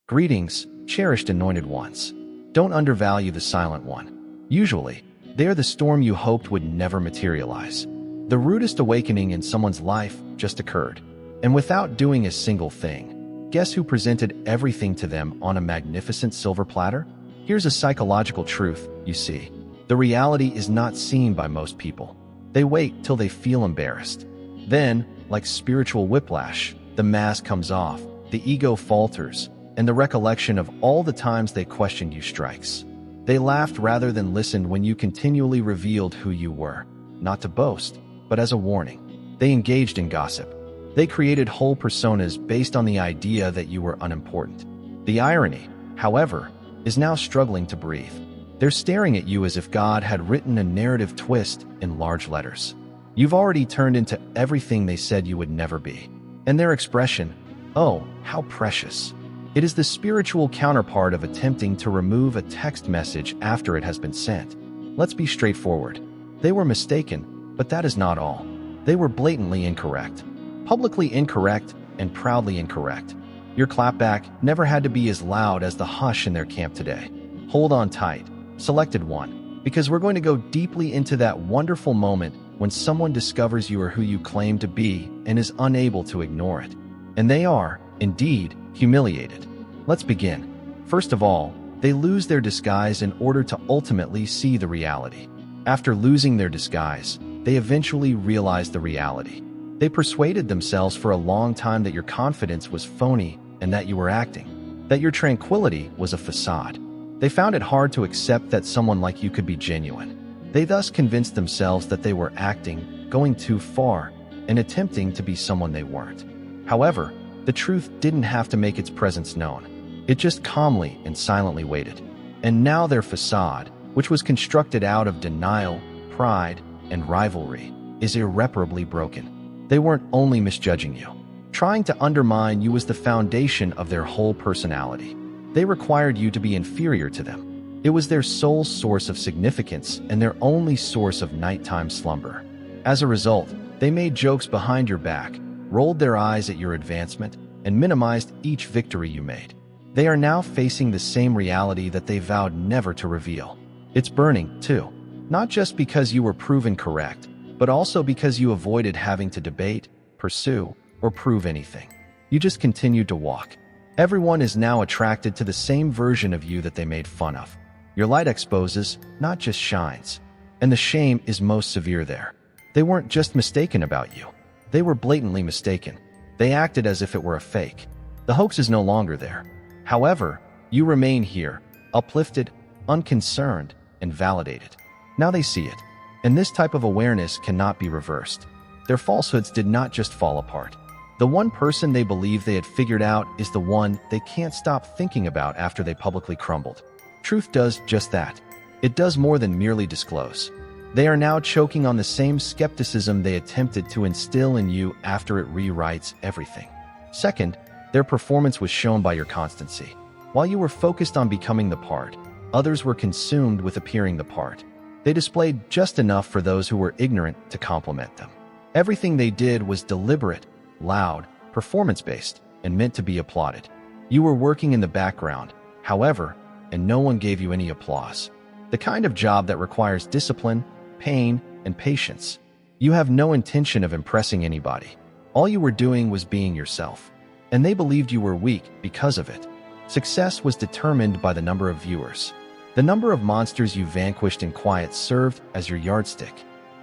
Greetings, cherished anointed ones. Don't undervalue the silent one. Usually, they are the storm you hoped would never materialize. The rudest awakening in someone's life just occurred, and without doing a single thing, guess who presented everything to them on a magnificent silver platter? Here's a psychological truth, you see. The reality is not seen by most people. They wait till they feel embarrassed. Then, like spiritual whiplash, the mask comes off, the ego falters, and the recollection of all the times they questioned you strikes. They laughed rather than listened when you continually revealed who you were, not to boast, but as a warning. They engaged in gossip. They created whole personas based on the idea that you were unimportant. The irony, however, is now struggling to breathe. They're staring at you as if God had written a narrative twist in large letters. You've already turned into everything they said you would never be. And their expression, "Oh, how precious." It is the spiritual counterpart of attempting to remove a text message after it has been sent. Let's be straightforward. They were mistaken, but that is not all. They were blatantly incorrect. Publicly incorrect and proudly incorrect. Your clapback never had to be as loud as the hush in their camp today. Hold on tight, selected one, because we're going to go deeply into that wonderful moment when someone discovers you are who you claim to be and is unable to ignore it. And they are, indeed, humiliated. Let's begin. First of all, they lose their disguise in order to ultimately see the reality. After losing their disguise, they eventually realize the reality. They persuaded themselves for a long time that your confidence was phony and that you were acting, that your tranquility was a facade. They found it hard to accept that someone like you could be genuine. They thus convinced themselves that they were acting, going too far, and attempting to be someone they weren't. However, the truth didn't have to make its presence known. It just calmly and silently waited. And now their facade, which was constructed out of denial, pride, and rivalry, is irreparably broken. They weren't only misjudging you. Trying to undermine you was the foundation of their whole personality. They required you to be inferior to them. It was their sole source of significance and their only source of nighttime slumber. As a result, they made jokes behind your back, rolled their eyes at your advancement, and minimized each victory you made. They are now facing the same reality that they vowed never to reveal. It's burning, too. Not just because you were proven correct, but also because you avoided having to debate, pursue, or prove anything. You just continued to walk. Everyone is now attracted to the same version of you that they made fun of. Your light exposes, not just shines. And the shame is most severe there. They weren't just mistaken about you. They were blatantly mistaken. They acted as if it were a fake. The hoax is no longer there. However, you remain here, uplifted, unconcerned, and validated. Now they see it. And this type of awareness cannot be reversed. Their falsehoods did not just fall apart. The one person they believe they had figured out is the one they can't stop thinking about after they publicly crumbled. Truth does just that. It does more than merely disclose. They are now choking on the same skepticism they attempted to instill in you after it rewrites everything. Second, their performance was shown by your constancy. While you were focused on becoming the part, others were consumed with appearing the part. They displayed just enough for those who were ignorant to compliment them. Everything they did was deliberate, loud, performance-based, and meant to be applauded. You were working in the background, however, and no one gave you any applause. The kind of job that requires discipline, pain, and patience. You have no intention of impressing anybody. All you were doing was being yourself. And they believed you were weak because of it. Success was determined by the number of viewers. The number of monsters you vanquished in quiet served as your yardstick.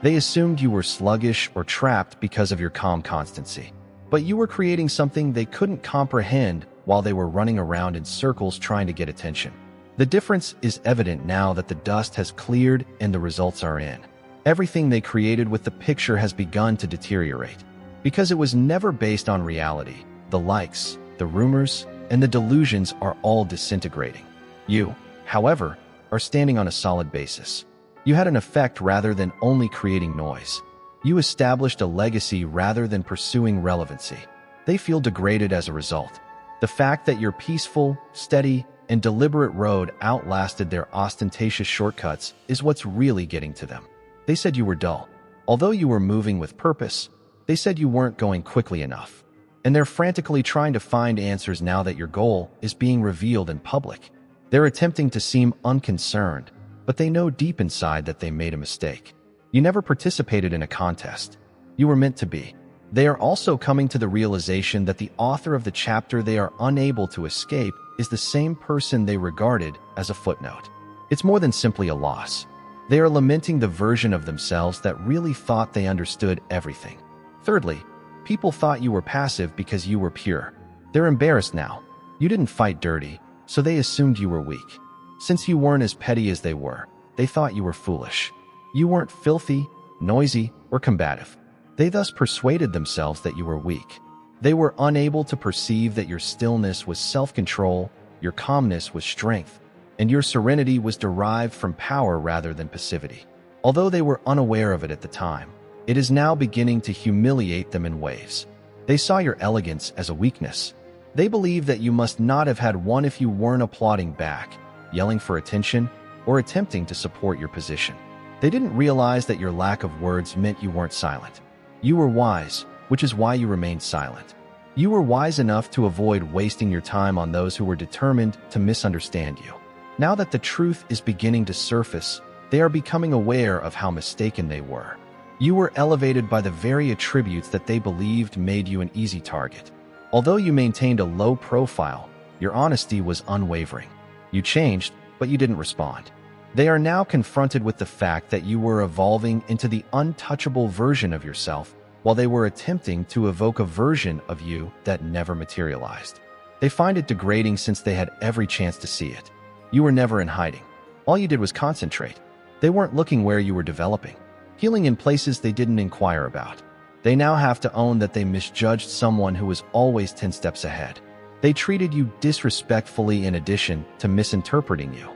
They assumed you were sluggish or trapped because of your calm constancy. But you were creating something they couldn't comprehend while they were running around in circles trying to get attention. The difference is evident now that the dust has cleared and the results are in. Everything they created with the picture has begun to deteriorate. Because it was never based on reality, the likes, the rumors, and the delusions are all disintegrating. You, however, are standing on a solid basis. You had an effect rather than only creating noise. You established a legacy rather than pursuing relevancy. They feel degraded as a result. The fact that your peaceful, steady, and deliberate road outlasted their ostentatious shortcuts is what's really getting to them. They said you were dull. Although you were moving with purpose, they said you weren't going quickly enough. and they're frantically trying to find answers now that your goal is being revealed in public. They're attempting to seem unconcerned, but they know deep inside that they made a mistake. You never participated in a contest. You were meant to be. They are also coming to the realization that the author of the chapter they are unable to escape is the same person they regarded as a footnote. It's more than simply a loss. They are lamenting the version of themselves that really thought they understood everything. Thirdly, people thought you were passive because you were pure. They're embarrassed now. You didn't fight dirty, so they assumed you were weak. Since you weren't as petty as they were, they thought you were foolish. You weren't filthy, noisy, or combative. They thus persuaded themselves that you were weak. They were unable to perceive that your stillness was self-control, your calmness was strength, and your serenity was derived from power rather than passivity. Although they were unaware of it at the time, it is now beginning to humiliate them in waves. They saw your elegance as a weakness. They believed that you must not have had one if you weren't applauding back, yelling for attention, or attempting to support your position. They didn't realize that your lack of words meant you weren't silent. You were wise, which is why you remained silent. You were wise enough to avoid wasting your time on those who were determined to misunderstand you. Now that the truth is beginning to surface, they are becoming aware of how mistaken they were. You were elevated by the very attributes that they believed made you an easy target. Although you maintained a low profile, your honesty was unwavering. You changed, but you didn't respond. They are now confronted with the fact that you were evolving into the untouchable version of yourself while they were attempting to evoke a version of you that never materialized. They find it degrading since they had every chance to see it. You were never in hiding. All you did was concentrate. They weren't looking where you were developing, healing in places they didn't inquire about. They now have to own that they misjudged someone who was always 10 steps ahead. They treated you disrespectfully in addition to misinterpreting you.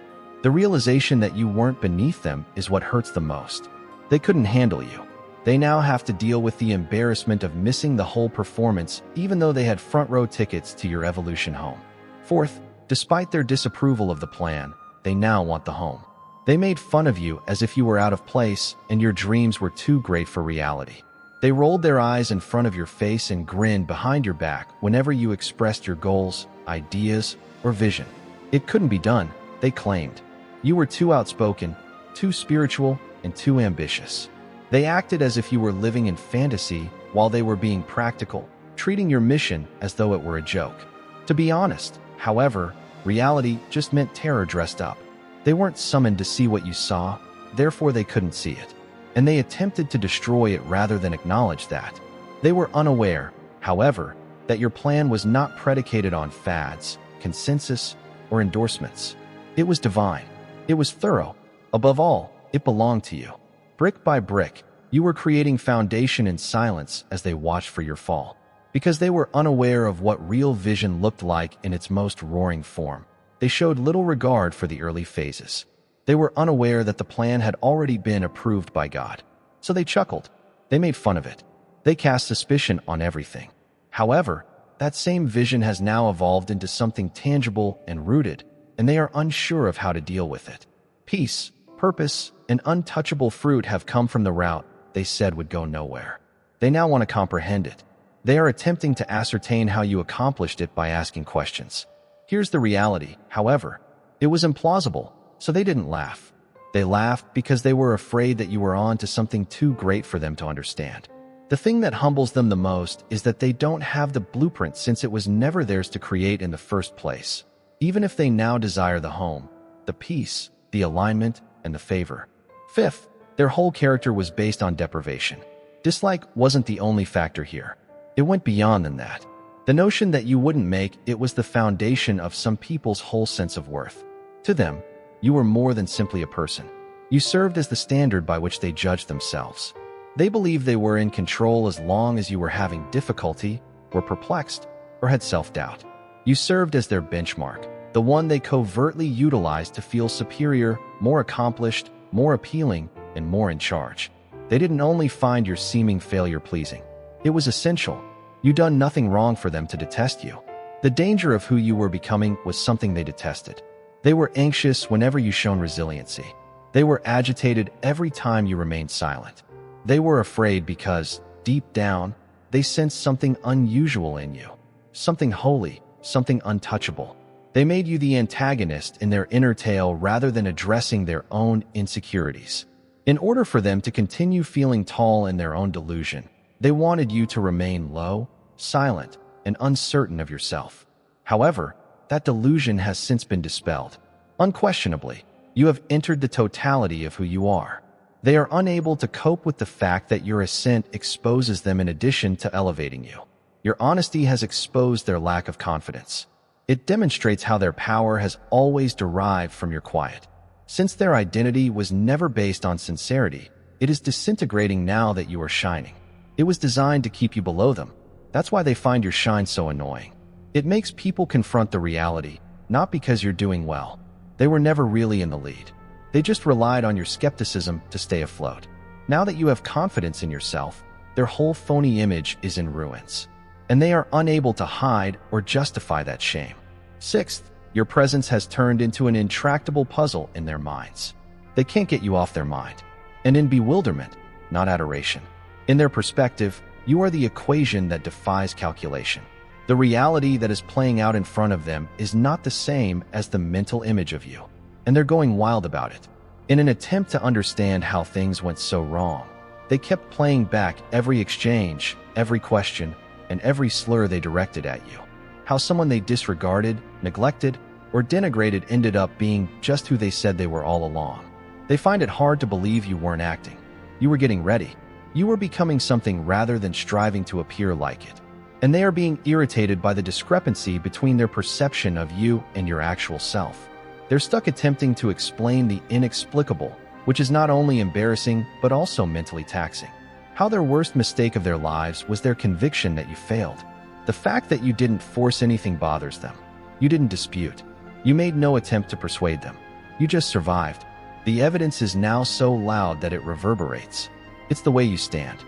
The realization that you weren't beneath them is what hurts the most. They couldn't handle you. They now have to deal with the embarrassment of missing the whole performance even though they had front-row tickets to your evolution home. Fourth, despite their disapproval of the plan, they now want the home. They made fun of you as if you were out of place and your dreams were too great for reality. They rolled their eyes in front of your face and grinned behind your back whenever you expressed your goals, ideas, or vision. It couldn't be done, they claimed. You were too outspoken, too spiritual, and too ambitious. They acted as if you were living in fantasy while they were being practical, treating your mission as though it were a joke. To be honest, however, reality just meant terror dressed up. They weren't summoned to see what you saw, therefore they couldn't see it. And they attempted to destroy it rather than acknowledge that. They were unaware, however, that your plan was not predicated on fads, consensus, or endorsements. It was divine. It was thorough. Above all, it belonged to you. Brick by brick, you were creating foundation in silence as they watched for your fall. Because they were unaware of what real vision looked like in its most roaring form, they showed little regard for the early phases. They were unaware that the plan had already been approved by God. So they chuckled. They made fun of it. They cast suspicion on everything. However, that same vision has now evolved into something tangible and rooted, and they are unsure of how to deal with it. Peace, purpose, and untouchable fruit have come from the route they said would go nowhere. They now want to comprehend it. They are attempting to ascertain how you accomplished it by asking questions. Here's the reality, however. It was implausible, so they didn't laugh. They laughed because they were afraid that you were on to something too great for them to understand. The thing that humbles them the most is that they don't have the blueprint since it was never theirs to create in the first place. Even if they now desire the home, the peace, the alignment, and the favor. Fifth, their whole character was based on deprivation. Dislike wasn't the only factor here. It went beyond than that. The notion that you wouldn't make it was the foundation of some people's whole sense of worth. To them, you were more than simply a person. You served as the standard by which they judged themselves. They believed they were in control as long as you were having difficulty, were perplexed, or had self-doubt. You served as their benchmark, the one they covertly utilized to feel superior, more accomplished, more appealing, and more in charge. They didn't only find your seeming failure pleasing. It was essential. You'd done nothing wrong for them to detest you. The danger of who you were becoming was something they detested. They were anxious whenever you showed resiliency. They were agitated every time you remained silent. They were afraid because, deep down, They sensed something unusual in you, something holy, something untouchable. They made you the antagonist in their inner tale rather than addressing their own insecurities. In order for them to continue feeling tall in their own delusion, they wanted you to remain low, silent, and uncertain of yourself. However, that delusion has since been dispelled. Unquestionably, you have entered the totality of who you are. They are unable to cope with the fact that your ascent exposes them in addition to elevating you. Your honesty has exposed their lack of confidence. It demonstrates how their power has always derived from your quiet. Since their identity was never based on sincerity, it is disintegrating now that you are shining. It was designed to keep you below them. That's why they find your shine so annoying. It makes people confront the reality, not because you're doing well. They were never really in the lead. They just relied on your skepticism to stay afloat. Now that you have confidence in yourself, their whole phony image is in ruins, and they are unable to hide or justify that shame. Sixth, your presence has turned into an intractable puzzle in their minds. They can't get you off their mind. And in bewilderment, not adoration. In their perspective, you are the equation that defies calculation. The reality that is playing out in front of them is not the same as the mental image of you, and they're going wild about it. In an attempt to understand how things went so wrong, they kept playing back every exchange, every question, and every slur they directed at you. How someone they disregarded, neglected, or denigrated ended up being just who they said they were all along. They find it hard to believe you weren't acting. You were getting ready. You were becoming something rather than striving to appear like it. And they are being irritated by the discrepancy between their perception of you and your actual self. They're stuck attempting to explain the inexplicable, which is not only embarrassing but also mentally taxing. How their worst mistake of their lives was their conviction that you failed. The fact that you didn't force anything bothers them. You didn't dispute. You made no attempt to persuade them. You just survived. The evidence is now so loud that it reverberates. It's the way you stand.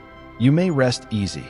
You may rest easy.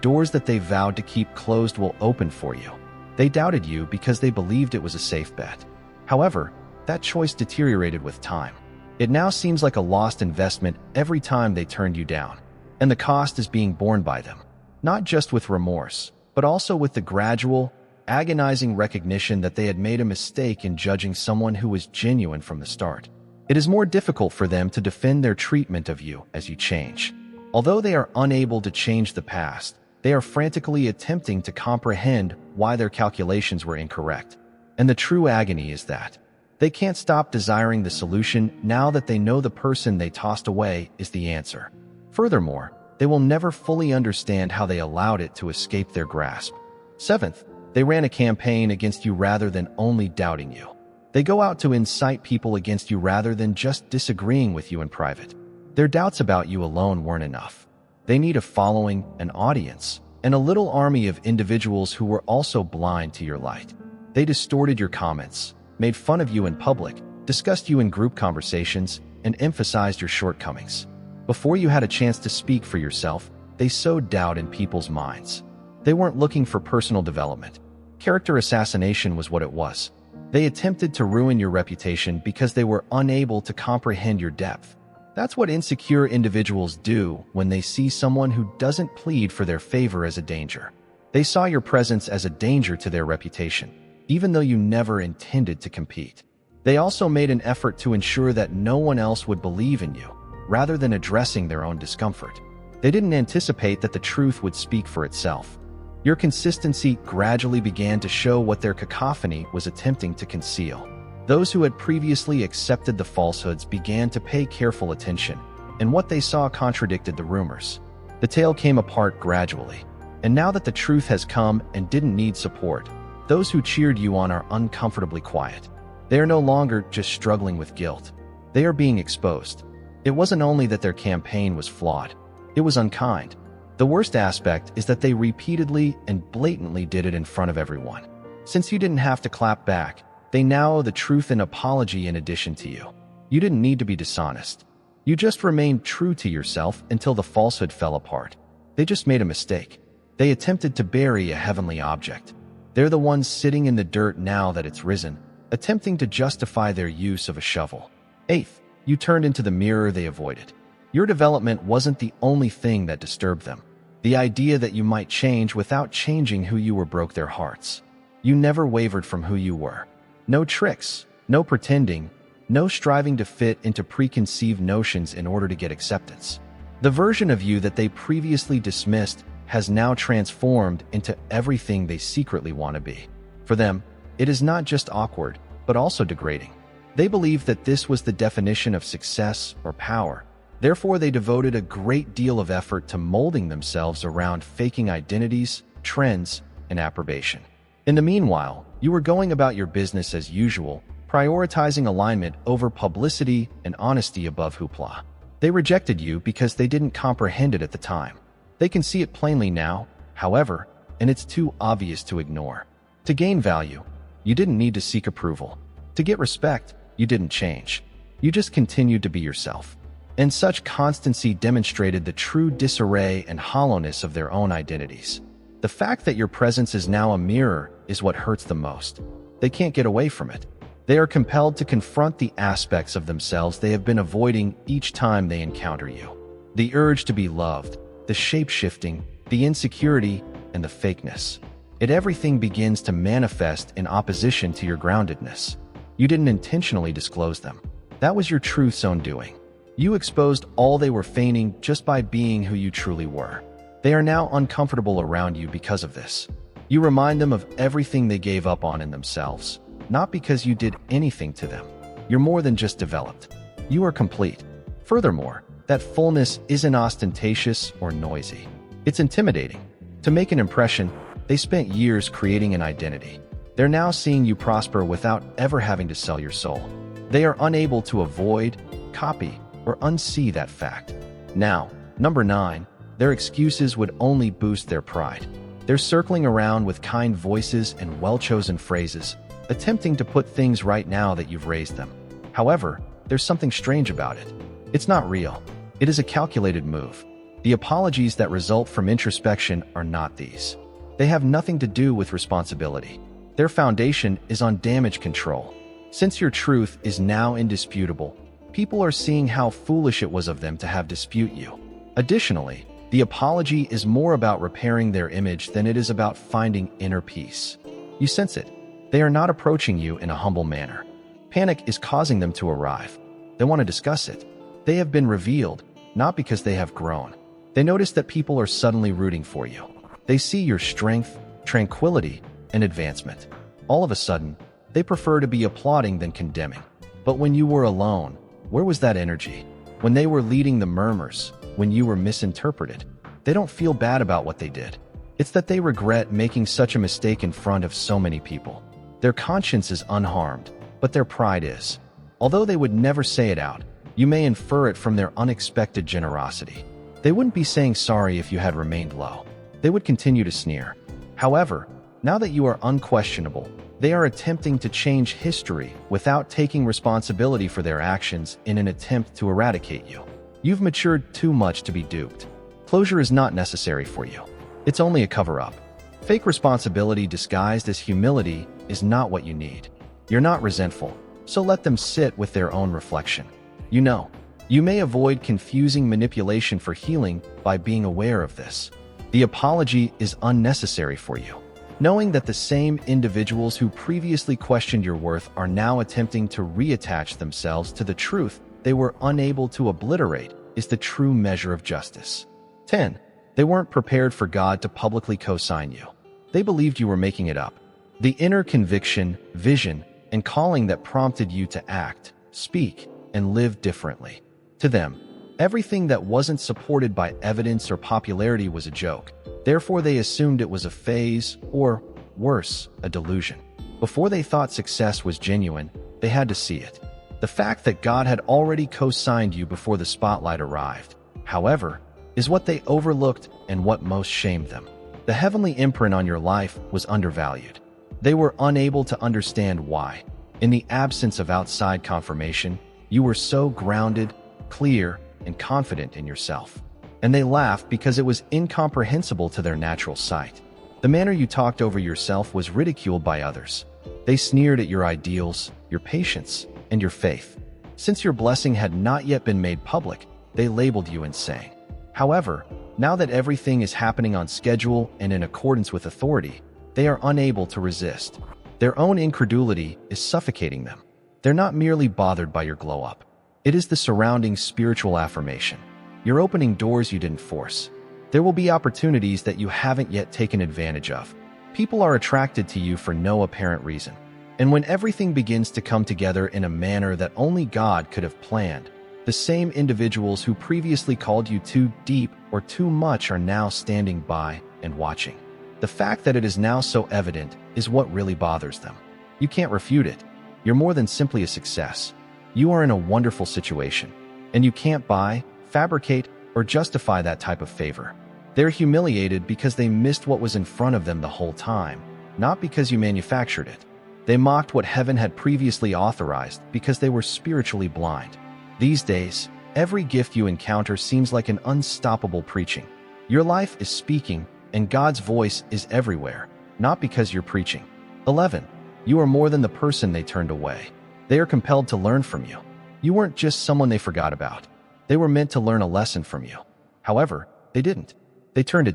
Doors that they vowed to keep closed will open for you. They doubted you because they believed it was a safe bet. However, that choice deteriorated with time. It now seems like a lost investment every time they turned you down. And the cost is being borne by them. Not just with remorse, but also with the gradual, agonizing recognition that they had made a mistake in judging someone who was genuine from the start. It is more difficult for them to defend their treatment of you as you change. Although they are unable to change the past, they are frantically attempting to comprehend why their calculations were incorrect. And the true agony is that they can't stop desiring the solution now that they know the person they tossed away is the answer. Furthermore, they will never fully understand how they allowed it to escape their grasp. Seventh, they ran a campaign against you rather than only doubting you. They go out to incite people against you rather than just disagreeing with you in private. Their doubts about you alone weren't enough. They need a following, an audience, and a little army of individuals who were also blind to your light. They distorted your comments, made fun of you in public, discussed you in group conversations, and emphasized your shortcomings. Before you had a chance to speak for yourself, they sowed doubt in people's minds. They weren't looking for personal development. Character assassination was what it was. They attempted to ruin your reputation because they were unable to comprehend your depth. That's what insecure individuals do when they see someone who doesn't plead for their favor as a danger. They saw your presence as a danger to their reputation, even though you never intended to compete. They also made an effort to ensure that no one else would believe in you, rather than addressing their own discomfort. They didn't anticipate that the truth would speak for itself. Your consistency gradually began to show what their cacophony was attempting to conceal. Those who had previously accepted the falsehoods began to pay careful attention, and what they saw contradicted the rumors. The tale came apart gradually, and now that the truth has come and didn't need support, those who cheered you on are uncomfortably quiet. They are no longer just struggling with guilt. They are being exposed. It wasn't only that their campaign was flawed, it was unkind. The worst aspect is that they repeatedly and blatantly did it in front of everyone. Since you didn't have to clap back, they now owe the truth and apology in addition to you. You didn't need to be dishonest. You just remained true to yourself until the falsehood fell apart. They just made a mistake. They attempted to bury a heavenly object. They're the ones sitting in the dirt now that it's risen, attempting to justify their use of a shovel. Eighth, you turned into the mirror they avoided. Your development wasn't the only thing that disturbed them. The idea that you might change without changing who you were broke their hearts. You never wavered from who you were. No tricks, no pretending, no striving to fit into preconceived notions in order to get acceptance. The version of you that they previously dismissed has now transformed into everything they secretly want to be. For them, it is not just awkward, but also degrading. They believed that this was the definition of success or power. Therefore, they devoted a great deal of effort to molding themselves around faking identities, trends, and approbation. In the meanwhile, you were going about your business as usual, prioritizing alignment over publicity and honesty above hoopla. They rejected you because they didn't comprehend it at the time. They can see it plainly now, however, and it's too obvious to ignore. To gain value, you didn't need to seek approval. To get respect, you didn't change. You just continued to be yourself. And such constancy demonstrated the true disarray and hollowness of their own identities. The fact that your presence is now a mirror is what hurts them most. They can't get away from it. They are compelled to confront the aspects of themselves they have been avoiding each time they encounter you. The urge to be loved, the shape-shifting, the insecurity, and the fakeness. Everything begins to manifest in opposition to your groundedness. You didn't intentionally disclose them. That was your truth's own doing. You exposed all they were feigning just by being who you truly were. They are now uncomfortable around you because of this. You remind them of everything they gave up on in themselves, not because you did anything to them. You're more than just developed. You are complete. Furthermore, that fullness isn't ostentatious or noisy. It's intimidating. To make an impression, they spent years creating an identity. They're now seeing you prosper without ever having to sell your soul. They are unable to avoid, copy, or unsee that fact. Now, number 9, their excuses would only boost their pride. They're circling around with kind voices and well-chosen phrases, attempting to put things right now that you've raised them. However, there's something strange about it. It's not real. It is a calculated move. The apologies that result from introspection are not these. They have nothing to do with responsibility. Their foundation is on damage control. Since your truth is now indisputable, people are seeing how foolish it was of them to have dispute you. Additionally, the apology is more about repairing their image than it is about finding inner peace. You sense it. They are not approaching you in a humble manner. Panic is causing them to arrive. They want to discuss it. They have been revealed, not because they have grown. They notice that people are suddenly rooting for you. They see your strength, tranquility, and advancement. All of a sudden, they prefer to be applauding than condemning. But when you were alone, where was that energy? When they were leading the murmurs, when you were misinterpreted, they don't feel bad about what they did. It's that they regret making such a mistake in front of so many people. Their conscience is unharmed, but their pride is. Although they would never say it out, you may infer it from their unexpected generosity. They wouldn't be saying sorry if you had remained low. They would continue to sneer. However, now that you are unquestionable, they are attempting to change history without taking responsibility for their actions in an attempt to eradicate you. You've matured too much to be duped. Closure is not necessary for you. It's only a cover-up. Fake responsibility disguised as humility is not what you need. You're not resentful, so let them sit with their own reflection. You may avoid confusing manipulation for healing by being aware of this. The apology is unnecessary for you. Knowing that the same individuals who previously questioned your worth are now attempting to reattach themselves to the truth they were unable to obliterate is the true measure of justice. 10. They weren't prepared for God to publicly co-sign you. They believed you were making it up. The inner conviction, vision, and calling that prompted you to act, speak, and live differently. To them, everything that wasn't supported by evidence or popularity was a joke. Therefore, they assumed it was a phase, or, worse, a delusion. Before they thought success was genuine, they had to see it. The fact that God had already co-signed you before the spotlight arrived, however, is what they overlooked and what most shamed them. The heavenly imprint on your life was undervalued. They were unable to understand why. In the absence of outside confirmation, you were so grounded, clear, and confident in yourself. And they laughed because it was incomprehensible to their natural sight. The manner you talked over yourself was ridiculed by others. They sneered at your ideals, your patience, and your faith. Since your blessing had not yet been made public, they labeled you insane. However, now that everything is happening on schedule and in accordance with authority, they are unable to resist. Their own incredulity is suffocating them. They're not merely bothered by your glow-up. It is the surrounding spiritual affirmation. You're opening doors you didn't force. There will be opportunities that you haven't yet taken advantage of. People are attracted to you for no apparent reason. And when everything begins to come together in a manner that only God could have planned, the same individuals who previously called you too deep or too much are now standing by and watching. The fact that it is now so evident is what really bothers them. You can't refute it. You're more than simply a success. You are in a wonderful situation, and you can't buy, fabricate, or justify that type of favor. They're humiliated because they missed what was in front of them the whole time, not because you manufactured it. They mocked what heaven had previously authorized because they were spiritually blind. These days, every gift you encounter seems like an unstoppable preaching. Your life is speaking, and God's voice is everywhere, not because you're preaching. 11. You are more than the person they turned away. They are compelled to learn from you. You weren't just someone they forgot about. They were meant to learn a lesson from you. However, they didn't. They turned you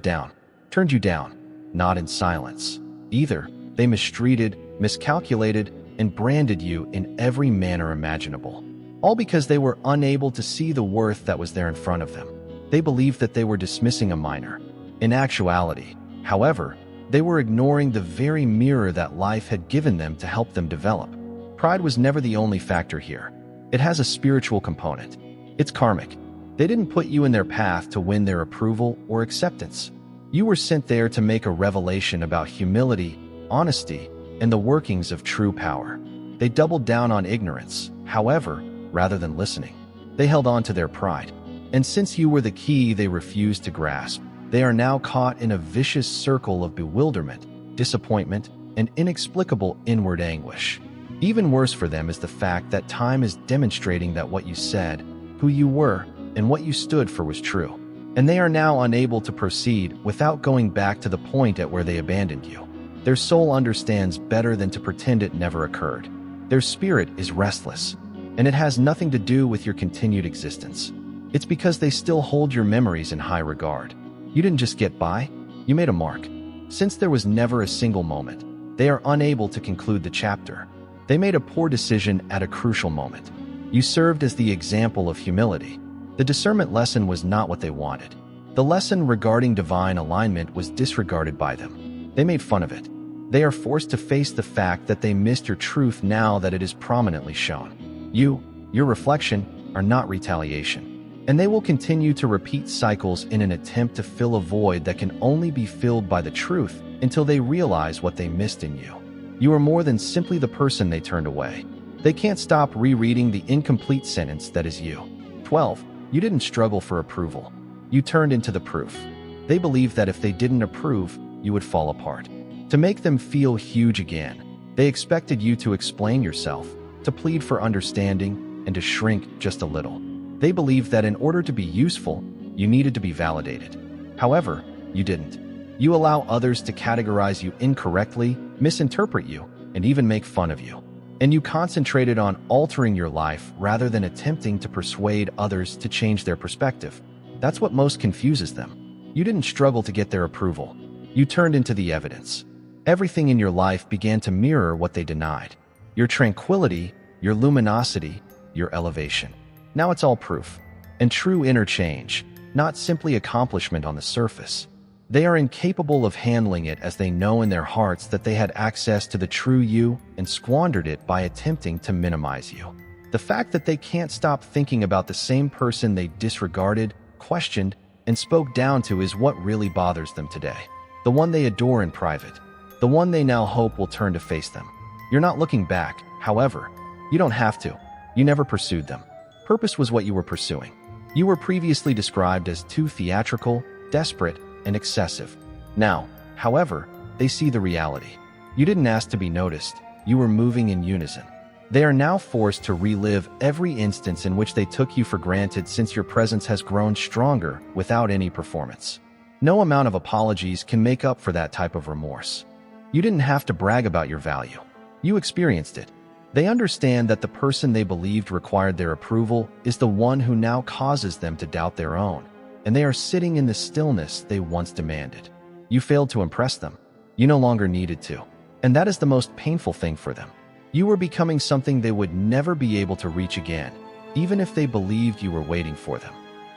down, not in silence. Either they mistreated, miscalculated, and branded you in every manner imaginable. All because they were unable to see the worth that was there in front of them. They believed that they were dismissing a minor. In actuality, however, they were ignoring the very mirror that life had given them to help them develop. Pride was never the only factor here. It has a spiritual component. It's karmic. They didn't put you in their path to win their approval or acceptance. You were sent there to make a revelation about humility, honesty, and the workings of true power. They doubled down on ignorance, however, rather than listening. They held on to their pride. And since you were the key they refused to grasp, they are now caught in a vicious circle of bewilderment, disappointment, and inexplicable inward anguish. Even worse for them is the fact that time is demonstrating that what you said, who you were, and what you stood for was true. And they are now unable to proceed without going back to the point at where they abandoned you. Their soul understands better than to pretend it never occurred. Their spirit is restless, and it has nothing to do with your continued existence. It's because they still hold your memories in high regard. You didn't just get by, you made a mark. Since there was never a single moment, they are unable to conclude the chapter. They made a poor decision at a crucial moment. You served as the example of humility. The discernment lesson was not what they wanted. The lesson regarding divine alignment was disregarded by them. They made fun of it. They are forced to face the fact that they missed your truth now that it is prominently shown. You, your reflection, are not retaliation. And they will continue to repeat cycles in an attempt to fill a void that can only be filled by the truth until they realize what they missed in you. You are more than simply the person they turned away. They can't stop rereading the incomplete sentence that is you. 12. You didn't struggle for approval. You turned into the proof. They believed that if they didn't approve, you would fall apart. To make them feel huge again, they expected you to explain yourself, to plead for understanding, and to shrink just a little. They believed that in order to be useful, you needed to be validated. However, you didn't. You allow others to categorize you incorrectly, misinterpret you, and even make fun of you. And you concentrated on altering your life rather than attempting to persuade others to change their perspective. That's what most confuses them. You didn't struggle to get their approval. You turned into the evidence. Everything in your life began to mirror what they denied. Your tranquility, your luminosity, your elevation. Now it's all proof. And true inner change, not simply accomplishment on the surface. They are incapable of handling it as they know in their hearts that they had access to the true you and squandered it by attempting to minimize you. The fact that they can't stop thinking about the same person they disregarded, questioned, and spoke down to is what really bothers them today. The one they adore in private. The one they now hope will turn to face them. You're not looking back, however. You don't have to. You never pursued them. Purpose was what you were pursuing. You were previously described as too theatrical, desperate, and excessive. Now, however, they see the reality. You didn't ask to be noticed. You were moving in unison. They are now forced to relive every instance in which they took you for granted since your presence has grown stronger without any performance. No amount of apologies can make up for that type of remorse. You didn't have to brag about your value. You experienced it. They understand that the person they believed required their approval is the one who now causes them to doubt their own. and they are sitting in the stillness they once demanded. You failed to impress them. You no longer needed to. And that is the most painful thing for them. You were becoming something they would never be able to reach again, even if they believed you were waiting for them.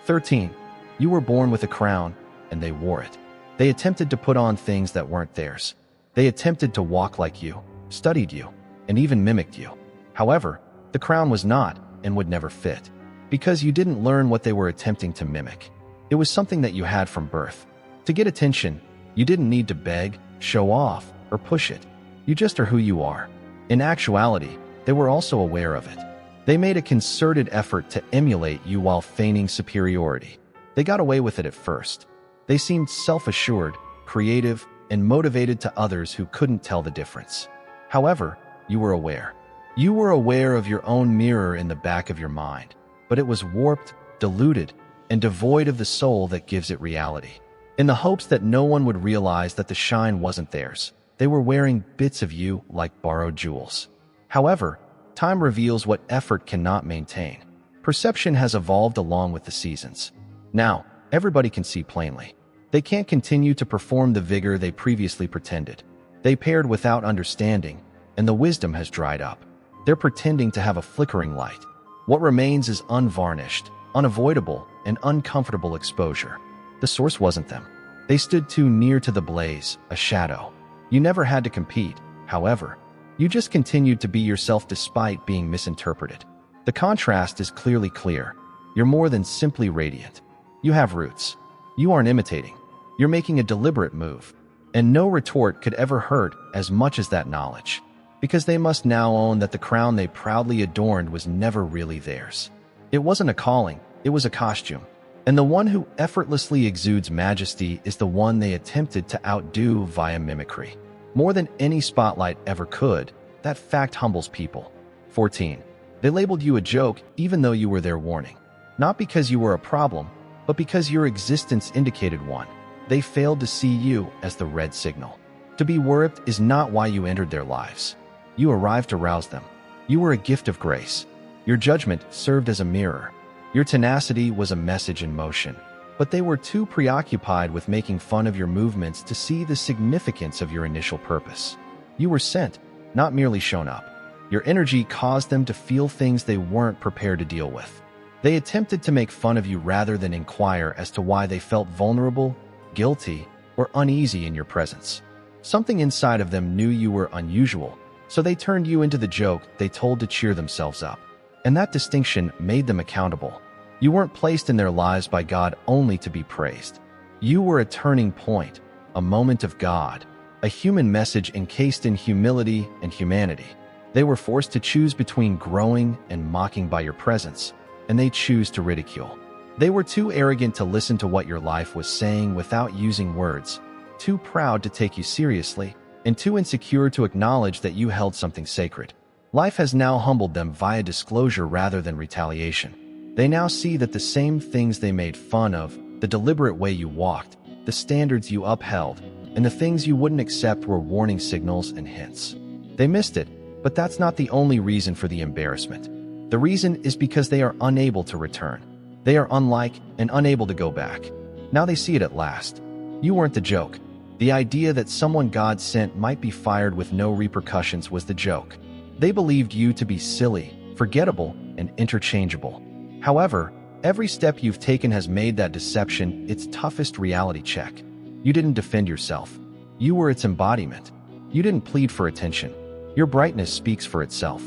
13. You were born with a crown, and they wore it. They attempted to put on things that weren't theirs. They attempted to walk like you, studied you, and even mimicked you. However, the crown was not and would never fit, because you didn't learn what they were attempting to mimic. It was something that you had from birth. To get attention, you didn't need to beg, show off, or push it. You just are who you are. In actuality, they were also aware of it. They made a concerted effort to emulate you while feigning superiority. They got away with it at first. They seemed self-assured, creative, and motivated to others who couldn't tell the difference. However, you were aware. You were aware of your own mirror in the back of your mind, but it was warped, diluted, and devoid of the soul that gives it reality. In the hopes that no one would realize that the shine wasn't theirs, they were wearing bits of you like borrowed jewels. However, time reveals what effort cannot maintain. Perception has evolved along with the seasons. Now, everybody can see plainly. They can't continue to perform the vigor they previously pretended. They paired without understanding, and the wisdom has dried up. They're pretending to have a flickering light. What remains is unvarnished, unavoidable, and uncomfortable exposure. The source wasn't them. They stood too near to the blaze, a shadow. You never had to compete, however. You just continued to be yourself despite being misinterpreted. The contrast is clearly clear. You're more than simply radiant. You have roots. You aren't imitating. You're making a deliberate move. And no retort could ever hurt as much as that knowledge. Because they must now own that the crown they proudly adorned was never really theirs. It wasn't a calling, it was a costume. And the one who effortlessly exudes majesty is the one they attempted to outdo via mimicry. More than any spotlight ever could, that fact humbles people. 14. They labeled you a joke even though you were their warning. Not because you were a problem, but because your existence indicated one. They failed to see you as the red signal. To be warped is not why you entered their lives. You arrived to rouse them. You were a gift of grace. Your judgment served as a mirror. Your tenacity was a message in motion. But they were too preoccupied with making fun of your movements to see the significance of your initial purpose. You were sent, not merely shown up. Your energy caused them to feel things they weren't prepared to deal with. They attempted to make fun of you rather than inquire as to why they felt vulnerable, guilty, or uneasy in your presence. Something inside of them knew you were unusual, so they turned you into the joke they told to cheer themselves up. And that distinction made them accountable. You weren't placed in their lives by God only to be praised. You were a turning point, a moment of God, a human message encased in humility and humanity. They were forced to choose between growing and mocking by your presence, and they choose to ridicule. They were too arrogant to listen to what your life was saying without using words, too proud to take you seriously, and too insecure to acknowledge that you held something sacred. Life has now humbled them via disclosure rather than retaliation. They now see that the same things they made fun of, the deliberate way you walked, the standards you upheld, and the things you wouldn't accept were warning signals and hints. They missed it, but that's not the only reason for the embarrassment. The reason is because they are unable to return. They are unlike and unable to go back. Now they see it at last. You weren't the joke. The idea that someone God sent might be fired with no repercussions was the joke. They believed you to be silly, forgettable, and interchangeable. However, every step you've taken has made that deception its toughest reality check. You didn't defend yourself. You were its embodiment. You didn't plead for attention. Your brightness speaks for itself.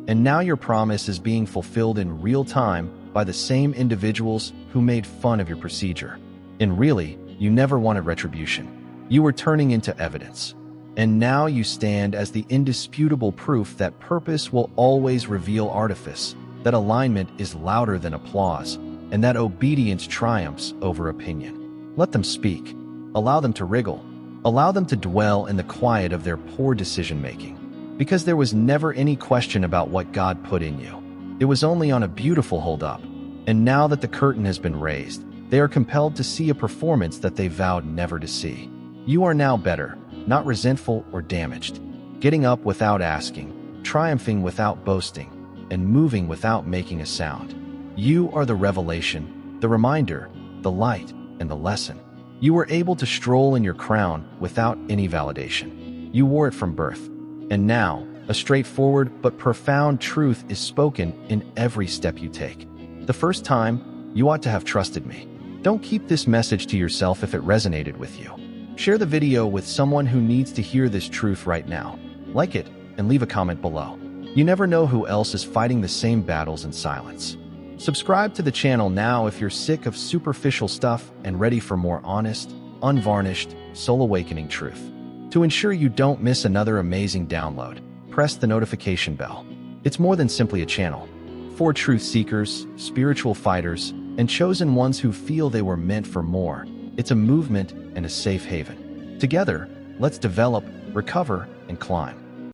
And now your promise is being fulfilled in real time by the same individuals who made fun of your procedure. And really, you never wanted retribution. You were turning into evidence. And now you stand as the indisputable proof that purpose will always reveal artifice, that alignment is louder than applause, and that obedience triumphs over opinion. Let them speak. Allow them to wriggle. Allow them to dwell in the quiet of their poor decision-making. Because there was never any question about what God put in you. It was only on a beautiful hold-up. And now that the curtain has been raised, they are compelled to see a performance that they vowed never to see. You are now better, not resentful or damaged. Getting up without asking, triumphing without boasting, and moving without making a sound. You are the revelation, the reminder, the light, and the lesson. You were able to stroll in your crown without any validation. You wore it from birth. And now, a straightforward but profound truth is spoken in every step you take. The first time, you ought to have trusted me. Don't keep this message to yourself if it resonated with you. Share the video with someone who needs to hear this truth right now. Like it and leave a comment below. You never know who else is fighting the same battles in silence. Subscribe to the channel now if you're sick of superficial stuff and ready for more honest, unvarnished, soul-awakening truth. To ensure you don't miss another amazing download, press the notification bell. It's more than simply a channel. For truth seekers, spiritual fighters, and chosen ones who feel they were meant for more, it's a movement and a safe haven. Together, let's develop, recover, and climb.